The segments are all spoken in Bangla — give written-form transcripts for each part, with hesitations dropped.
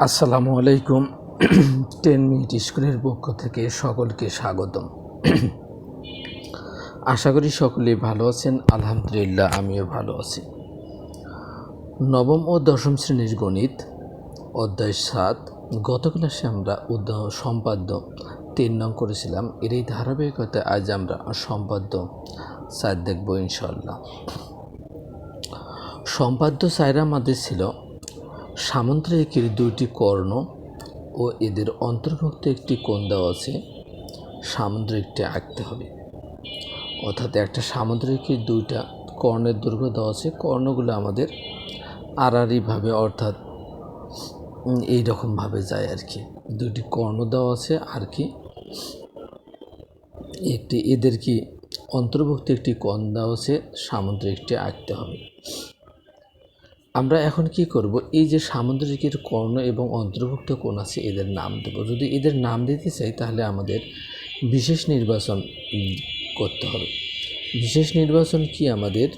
আসসালামু আলাইকুম। 10 মিনিট স্কুলের পক্ষ থেকে সকলকে স্বাগতম। আশা করি সকলেই ভালো আছেন। আলহামদুলিল্লাহ, আমিও ভালো আছি। নবম ও দশম শ্রেণীর গণিত অধ্যায় 7 গত ক্লাসে আমরা সম্পাদ্য 3 নং করেছিলাম। এর এই ধারাবাহিকতায় আজ আমরা সম্পাদ্য 4 দেখব ইনশাআল্লাহ। সম্পাদ্য 4 আমাদের ছিল সামুদ্রিকের 2টি কর্ণ ও এদের অন্তর্ভুক্ত একটি কোণ দেওয়া আছে, সামুদ্রিকটি আঁকতে হবে। অর্থাৎ একটা সামুদ্রিকের 2টা কর্ণের দৈর্ঘ্য দেওয়া আছে, কর্ণগুলো আমাদের আড়াআড়িভাবে অর্থাৎ এইরকমভাবে যায় আর কি। 2টি কর্ণ দেওয়া আছে আর কি এদের কি অন্তর্ভুক্ত একটি কোণ দেওয়া আছে, সামুদ্রিকটি আঁকতে হবে। আমরা এখন কি করব, এই যে সামুদ্রিকের কর্ণ এবং অন্তর্ভুক্ত কোণ আছে এদের নাম দেব। যদি এদের নাম দিতে চাই তাহলে আমাদের বিশেষ নির্বাচন করতে হবে। বিশেষ নির্বাচন কি আমাদের,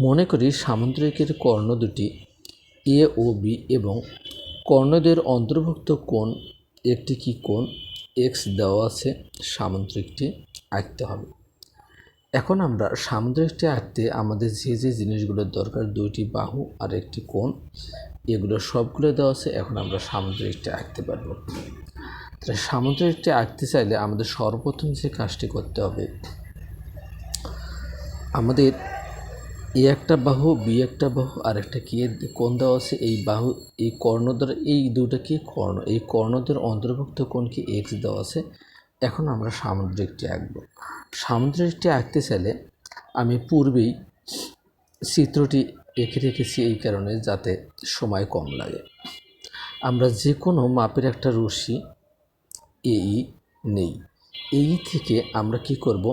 মনে করি সামুদ্রিকের কর্ণ দুটি এ ও বি এবং কর্ণদের অন্তর্ভুক্ত কোণ একটি কি কোণ এক্স দেওয়া আছে, সামুদ্রিকটি আঁকতে হবে। এখন আমরা সামুদ্রিকটি আঁকতে আমাদের যে যে জিনিসগুলোর দরকার, 2টি বাহু আর একটি কোণ, এগুলো সবগুলো দেওয়া আছে। এখন আমরা সামুদ্রিকটি আঁকতে পারবো। তাহলে সামুদ্রিকটি আঁকতে চাইলে আমাদের সর্বপ্রথম যে কাজটি করতে হবে, আমাদের এ একটা বাহু, বি একটা বাহু আর একটা কি কোণ দেওয়া আছে। এই বাহু, এই কর্ণদের, এই 2টা কি কর্ণ, এই কর্ণদের অন্তর্ভুক্ত কোণ কি এক্স দেওয়া আছে। এখন আমরা সামুদ্রিকটি আঁকব। সামুদ্রিকটি আঁকতে চাইলে আমি পূর্বেই চিত্রটি এঁকে রেখেছি এই কারণে যাতে সময় কম লাগে। আমরা যে কোনো মাপের একটা রশ্মি এই নেই। এই থেকে আমরা কি করব,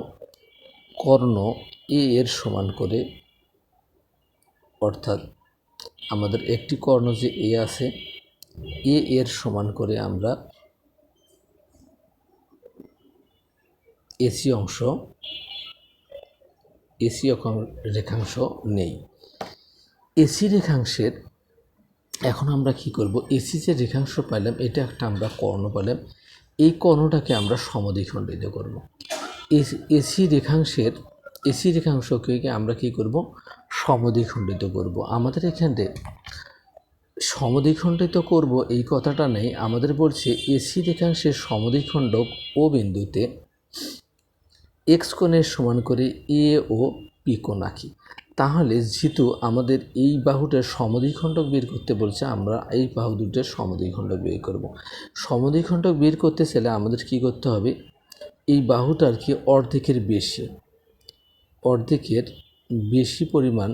কর্ণ এ এর সমান করে, অর্থাৎ আমাদের একটি কর্ণ যে এ আছে, এ এর সমান করে আমরা এসি রেখাংশ নেই। এসি রেখাংশের এখন আমরা কি করব, এসি যে রেখাংশ পাইলাম এটা একটা আমরা কর্ণ পেলাম, এই কর্ণটাকে আমরা সমদ্বিখণ্ডিত করব। এসি রেখাংশকে আমরা কি করব, সমদ্বিখণ্ডিত করব। আমাদের এখানে সমদ্বিখণ্ডিত করব এই কথাটা নেই, আমাদের বলছে এসি রেখাংশের সমদ্বিখণ্ডক ও বিন্দুতে এক্স কোণের সমান করে এ ও পি কোণ আঁকি। তাহলে যেহেতু আমাদের এই বাহুটার সমদ্বিখণ্ডক বের করতে বলছে, আমরা এই বাহু দুটোর সমদ্বিখণ্ডক বের করব। সমদ্বিখণ্ডক বের করতে চাইলে আমাদের কি করতে হবে, এই বাহুটার কি অর্ধেকের বেশি পরিমাণ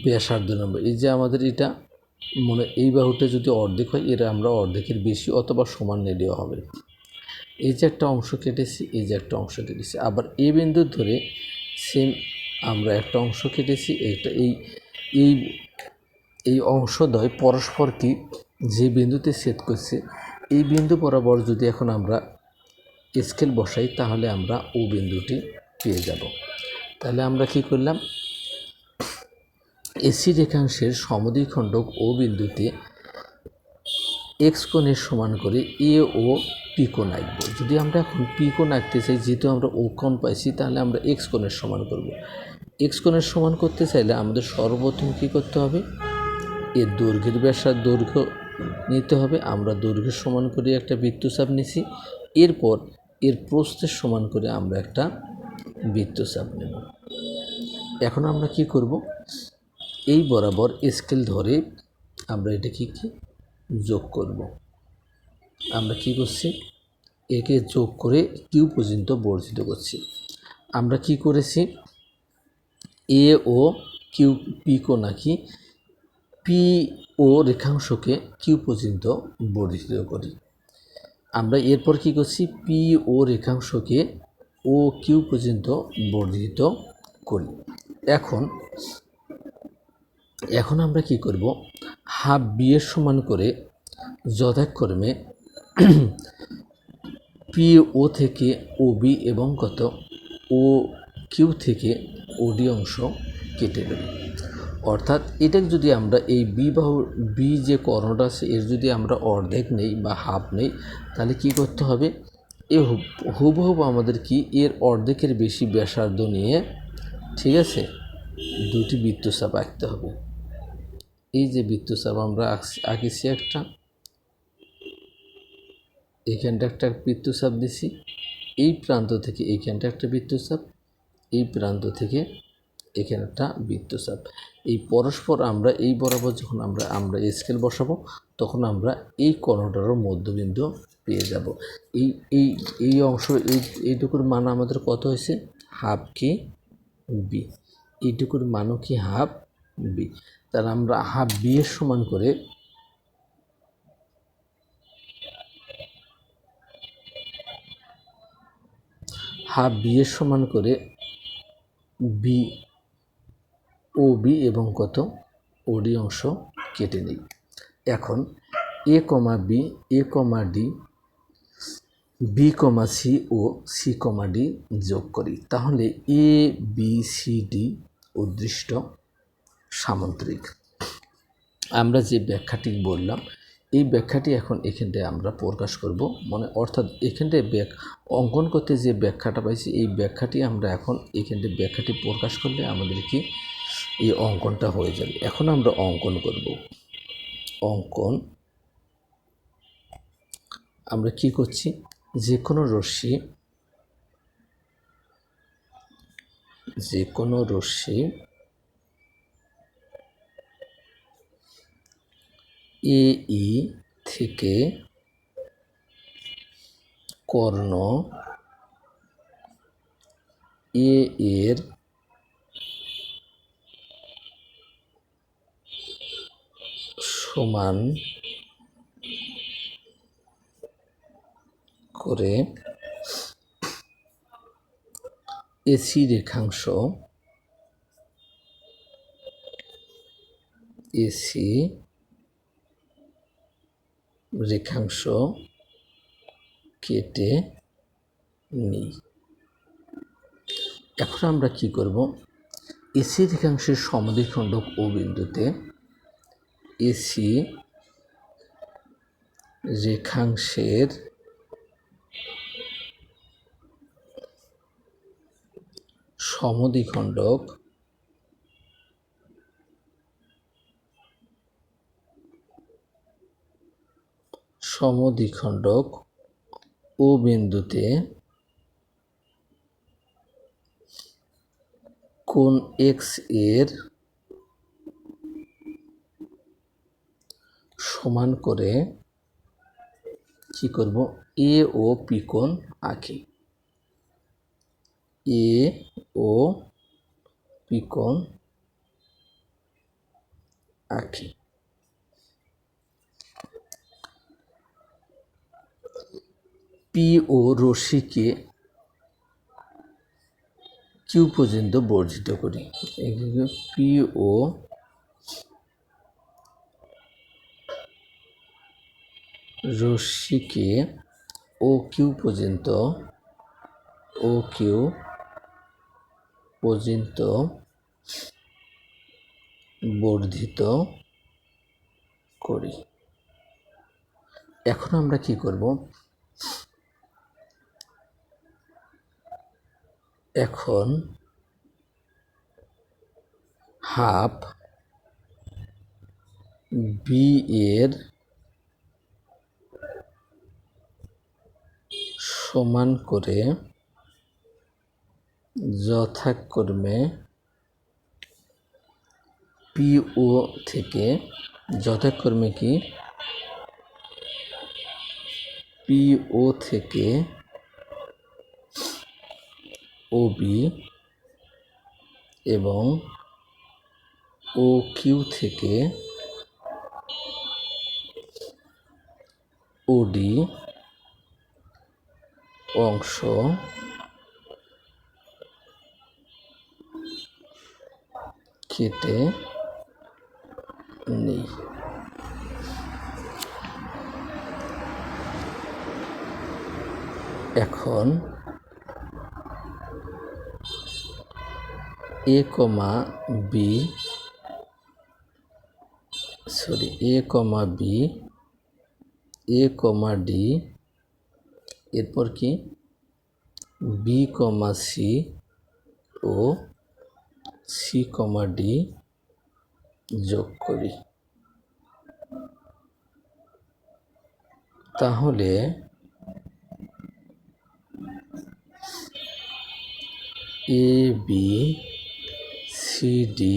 ব্যাসার্ধ নেব। এই যে আমাদের এটা এই বাহুটা যদি অর্ধেক হয়, এরা আমরা অর্ধেকের বেশি অথবা সমান নিলেও হবে। এই যে একটা অংশ কেটেছি, এই যে একটা অংশ কেটেছি, আবার এ বিন্দু ধরে সেম আমরা একটা অংশ কেটেছি। এই অংশদ্বয় পরস্পর কি যে বিন্দুতে ছেদ করছে, এই বিন্দু বরাবর যদি এখন আমরা স্কেল বসাই তাহলে আমরা ও বিন্দুটি পেয়ে যাব। তাহলে আমরা কি করলাম, এসি রেখাংশের সমদ্বিখণ্ডক ও বিন্দুতে এক্স কোণের সমান করে এ ও পি কোণ আঁকব। যদি আমরা এখন পি কোণ আঁকতে চাই, যেহেতু আমরা ও কোণ পাইছি, তাহলে আমরা এক্স কোণের সমান করব। এক্স কোণের সমান করতে চাইলে আমাদের সর্বপ্রথম কী করতে হবে, এর দৈর্ঘ্যের দৈর্ঘ্য নিতে হবে। আমরা দৈর্ঘ্যের সমান করে একটা বৃত্তচাপ নিছি, এরপর এর প্রস্থের সমান করে আমরা একটা বৃত্তচাপ নেব। এখন আমরা কি করব, এই বরাবর স্কেল ধরে আমরা এটা কি যোগ করব। আমরা কি করছি, একে যোগ করে কিউ পর্যন্ত বর্ধিত করছি। আমরা কি করেছি, এ ও কিউ পি কোণ আঁকি, পি ও রেখাংশকে কিউ পর্যন্ত বর্ধিত করি। আমরা এরপর কি করছি, পি ও রেখাংশকে ও কিউ পর্যন্ত বর্ধিত করি। এখন আমরা কি করব, হাফ বি এর সমান করে যথাক্রমে পি ও থেকে ও বি এবং ও কিউ থেকে ও ওডি অংশ কেটে দেব। অর্থাৎ এটাকে যদি আমরা এই বি যে কর্ণটা আছে এর যদি আমরা অর্ধেক নেই বা হাফ নেই, তাহলে কি করতে হবে, এ হুবহু আমাদের কি এর অর্ধেকের বেশি ব্যাসার্ধ নিয়ে, ঠিক আছে, দুটি বৃত্তচাপ আঁকতে হবে। এই যে বৃত্তচাপ আমরা আঁকেছি, একটা এইখানটা একটা বৃত্তচাপ দিছি, এই প্রান্ত থেকে এইখানটা একটা বৃত্তচাপ, এই প্রান্ত থেকে এখানে একটা বৃত্তচাপ। এই পরস্পর আমরা এই বরাবর যখন আমরা স্কেল বসাবো, তখন আমরা এই কর্ণটারও মধ্যবিন্দু পেয়ে যাব। এই অংশ এইটুকুর মান আমাদের কত হয়েছে, হাফ কি বি। এইটুকুর মানও কি হাফ বি। তাহলে আমরা হাফ বি এর সমান করে বি ও বি এবং কত ওডি অংশ কেটে নিই। এখন এ কমা বি, এ কমা ডি, বি কমা সি ও সি কমা ডি যোগ করি। তাহলে এ বি সি ডি উদ্দৃষ্ট সামান্তরিক। আমরা যে ব্যাখ্যাটি বললাম, এই ব্যাখ্যাটি এখন এখানটায় আমরা প্রকাশ করব, মানে অর্থাৎ এখানটায় অঙ্কন করতে যে ব্যাখ্যাটা পাইছি, এই ব্যাখ্যাটি আমরা এখন এখানটায় ব্যাখ্যাটি প্রকাশ করলে আমাদের কি এই অঙ্কনটা হয়ে যাবে। এখন আমরা অঙ্কন করব। অঙ্কন আমরা কি করছি, যে কোনো রশ্মি এ ই থেকে কর্ণ এ এর সমান করে এসি রেখাংশ কেটে নিই। এখন আমরা কি করব, এসি রেখাংশের সমদ্বিখণ্ডক ও বিন্দুতে এসি রেখাংশের সমদ্বিখণ্ডক ও বিন্দুতে কোণ এক্স এর সমান করে কি করব, এ ও পি কোণ আঁকি। এ ও পি কোণ আঁকি। পি ও রশ্মিকে কিউ পর্যন্ত বর্ধিত করি। পি ও রশ্মিকে ও কিউ পর্যন্ত বর্ধিত করি। এখন আমরা কি করব, এখন হাফ বি এর সমান করে যথাক্রমে পি ও থেকে যথাক্রমে কি পি ও থেকে ও বি এবং ও কিউ থেকে ওডি অংশ কেটে নিই। এখন এ কমা B A comma B, A comma D, এরপর কি বি কমা সি ও সি কমা ডি যোগ করি। তাহলে এ বি সি ডি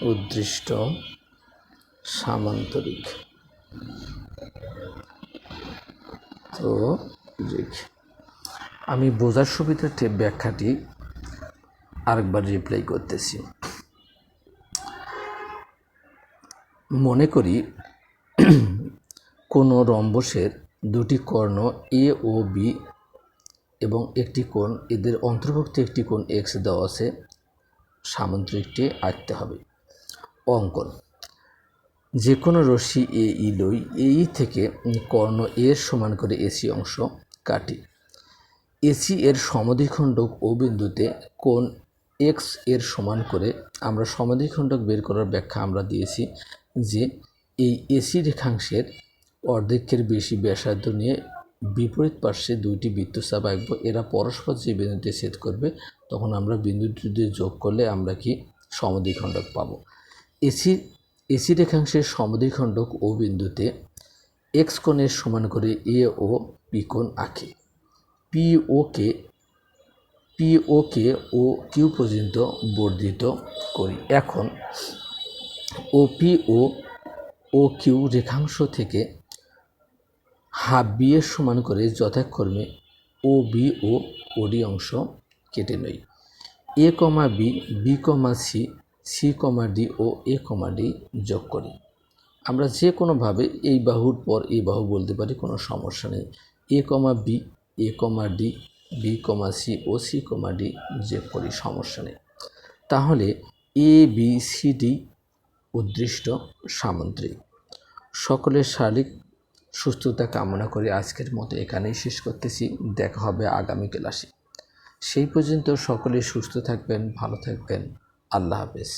উদ্দৃষ্ট সামান্তরিক। তো আমি বোঝার সুবিধার্থে ব্যাখ্যাটি আরেকবার রিপ্লাই করতেছি। মনে করি কোনো রম্বসের দুটি কর্ণ এ ও বি এবং একটি কোণ, এদের অন্তর্ভুক্ত একটি কোণ এক্স দেওয়া আছে, সামান্তরিকটি আঁকতে হবে। অঙ্কন: যে কোনো রশ্মি এ ই লই, এই থেকে কর্ণ এর সমান করে এসি অংশ কাটি। এসি এর সমদ্বিখণ্ডক ও বিন্দুতে কোণ এক্স এর সমান করে আমরা সমদ্বিখণ্ডক বের করার ব্যাখ্যা আমরা দিয়েছি যে এই এসি রেখাংশের অর্ধেকের বেশি ব্যাসার্ধ নিয়ে বিপরীত পার্শ্বে দুইটি বৃত্তচাপ আঁকব। এরা পরস্পর যে বিন্দুতে ছেদ করবে তখন আমরা বিন্দু দিয়ে যোগ করলে আমরা কি সমদ্বিখণ্ডক পাব। এসি রেখাংশের সমদ্বিখণ্ডক ও বিন্দুতে এক্স কোণের সমান করে এ ও পি কোণ আঁকি। পিওকে ও কিউ পর্যন্ত বর্ধিত করি। এখন ওপি ও কিউ রেখাংশ থেকে হাফ বি এর সমান করে যথাক্রমে ও বি ও ওডি অংশ কেটে নেই। এ কমা B, B comma C, c comma D ও এ কমা ডি যোগ করি। আমরা যে কোনোভাবে এই বাহুর পর এই বাহু বলতে পারি, কোনো সমস্যা নেই। এ কমা বি, এ কমা ডি, বি কমা সি ও সি কমা ডি যোগ করি, সমস্যা নেই। তাহলে এ বি সি ডি উদ্দৃষ্ট সামান্তরিক। সকলের শারীরিক সুস্থতা কামনা করে আজকের মতো এখানেই শেষ করতেছি। দেখা হবে আগামী ক্লাসে। সেই পর্যন্ত সকলে সুস্থ থাকবেন, ভালো থাকবেন। আল্লাহ হাফেজ।